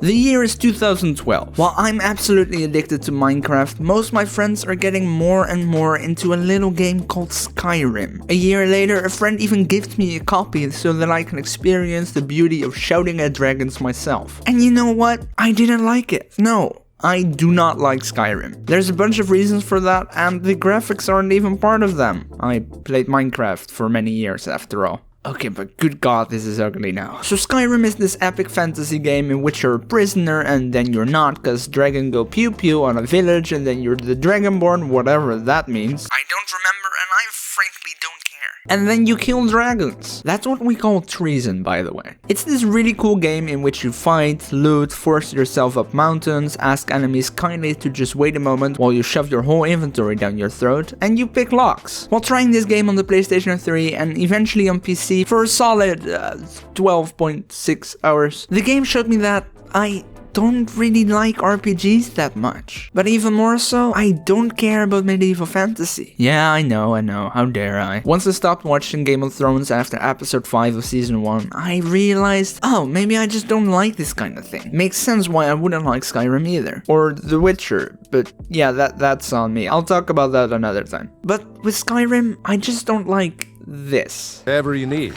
The year is 2012. While I'm absolutely addicted to Minecraft, most of my friends are getting more and more into a little game called Skyrim. A year later, a friend even gifted me a copy so that I can experience the beauty of shouting at dragons myself. And you know what? I didn't like it. No. I do not like Skyrim. There's a bunch of reasons for that, and the graphics aren't even part of them. I played Minecraft for many years after all. Okay, but good god, this is ugly now. So Skyrim is this epic fantasy game in which you're a prisoner and then you're not, cause dragon go pew pew on a village and then you're the dragonborn, whatever that means. I don't remember and I frankly don't care. And then you kill dragons. That's what we call treason, by the way. It's this really cool game in which you fight, loot, force yourself up mountains, ask enemies kindly to just wait a moment while you shove your whole inventory down your throat, and you pick locks. While trying this game on the PlayStation 3 and eventually on PC for a solid 12.6 hours, the game showed me that I don't really like RPGs that much. But even more so, I don't care about medieval fantasy. Yeah, I know, how dare I. Once I stopped watching Game of Thrones after episode 5 of season 1, I realized, oh, maybe I just don't like this kind of thing. Makes sense why I wouldn't like Skyrim either. Or The Witcher, but yeah, that's on me. I'll talk about that another time. But with Skyrim, I just don't like this. Whatever you need.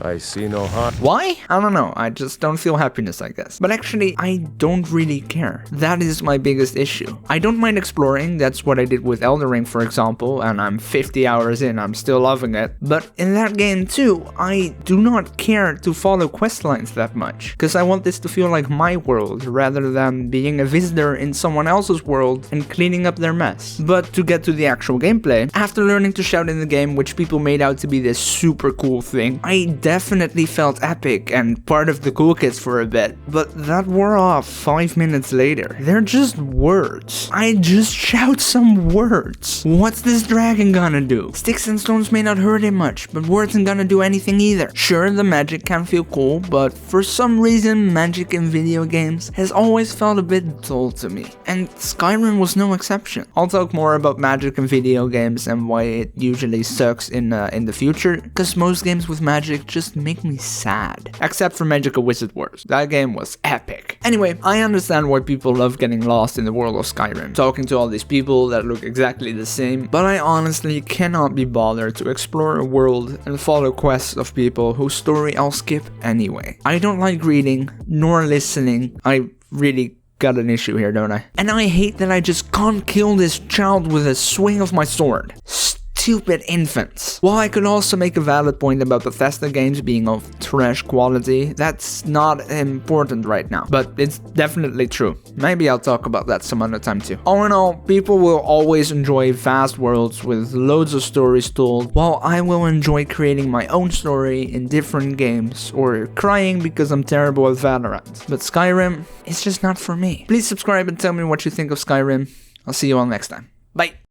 I see no harm. Why? I don't know, I just don't feel happiness, I guess. But actually, I don't really care. That is my biggest issue. I don't mind exploring, that's what I did with Elden Ring for example, and I'm 50 hours in, I'm still loving it. But in that game too, I do not care to follow questlines that much, because I want this to feel like my world, rather than being a visitor in someone else's world and cleaning up their mess. But to get to the actual gameplay, after learning to shout in the game, which people made out to be this super cool thing, I definitely felt epic and part of the cool kids for a bit, but that wore off 5 minutes later. They're just words. I just shout some words. What's this dragon gonna do? Sticks and stones may not hurt him much, but words ain't gonna do anything either. Sure, the magic can feel cool, but for some reason, magic in video games has always felt a bit dull to me. And Skyrim was no exception. I'll talk more about magic in video games and why it usually sucks in the future, because most games with magic just make me sad. Except for Magical Wizard Wars. That game was epic. Anyway, I understand why people love getting lost in the world of Skyrim, talking to all these people that look exactly the same, but I honestly cannot be bothered to explore a world and follow quests of people whose story I'll skip anyway. I don't like reading, nor listening. I really got an issue here, don't I? And I hate that I just can't kill this child with a swing of my sword. Stupid infants. While I could also make a valid point about Bethesda games being of trash quality, that's not important right now, but it's definitely true. Maybe I'll talk about that some other time too. All in all, people will always enjoy vast worlds with loads of stories told, while I will enjoy creating my own story in different games, or crying because I'm terrible at Valorant. But Skyrim is just not for me. Please subscribe and tell me what you think of Skyrim. I'll see you all next time. Bye!